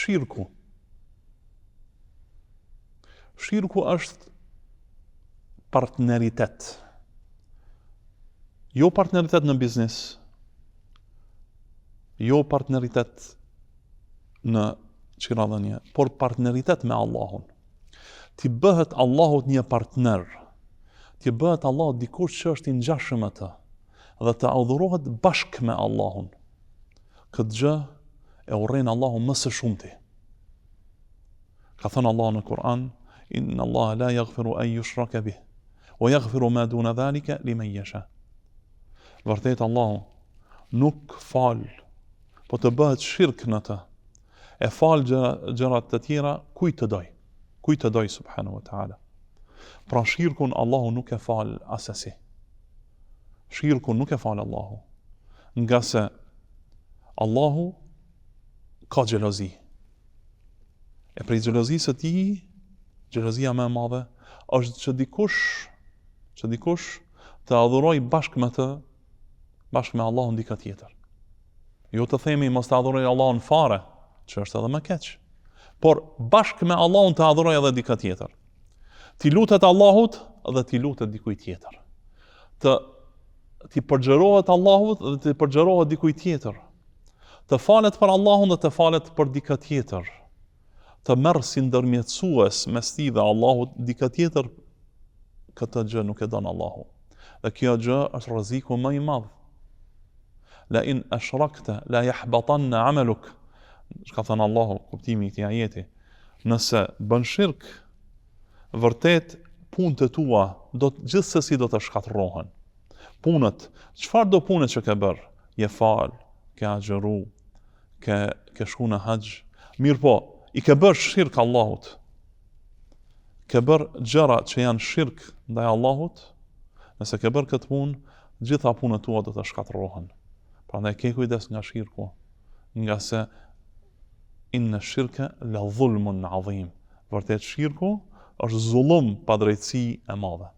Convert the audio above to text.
shirku. Shirku është partneritet. Jo partneritet në biznes, jo partneritet në çiradhënie, por partneritet me Allahun. Ti bëhet Allahut një partner. Ti bëhet Allahut dikush që është i ngjashëm me të dhe të adhurohet bashkë me Allahun. Këtë gjë e urren Allahun më së shumti. Ka thënë Allahu në Kur'an: "Inna Allaha la yaghfiru an yushraka bih, wa yaghfiru ma duna dhalika liman yasha." Vërtet Allahu nuk fal, po të bëhet shirk në të. E fal gjërat të tjera kujt të doj subhanahu wa taala. Pra shirkun Allahu nuk e fal asesi. Shirkun nuk e fal Allahu, nga se Allahu ka xhelozi. E prej xhelozisë së tij, xhelozia më e madhe është që dikush të adhuroj bashkë me Allahun dikë tjetër. Jo të themi mos të adhuroj Allahun fare, që është edhe më keq, por bashkë me Allahun të adhuroj edhe dikë tjetër. Ti lutet Allahut dhe ti lutet dikujt tjetër. Ti përgjërohet Allahut dhe ti përgjërohet dikujt tjetër. Të falet për Allahun dhe të falet për dikë tjetër. Të merr si ndërmjetësues mes tij dhe Allahut dikë tjetër, këtë gjë nuk e don Allahu. Dhe kjo gjë është rreziku më i madh. La in ashrakta la yahbatanna amaluk. Ka thënë Allahu, kuptimi i këtij ajeti, nëse bën shirk, vërtet punët e tua gjithsesi do të shkatërrohen. Punët, çfarë do punët që ke bërë? Je fal, ke agjëru, ke shku në haxh. Mirë po, i ke bërë shirk Allahut. Ke bërë gjëra që janë shirk ndaj Allahut. Nëse ke bërë këtë punë, gjitha punët tua do të shkatërrohen. Prandaj ke kujdes nga shirku, nga se inna shirka la dhulmun adhim. Vërtet shirku është zullum pa drejtësi e madhe.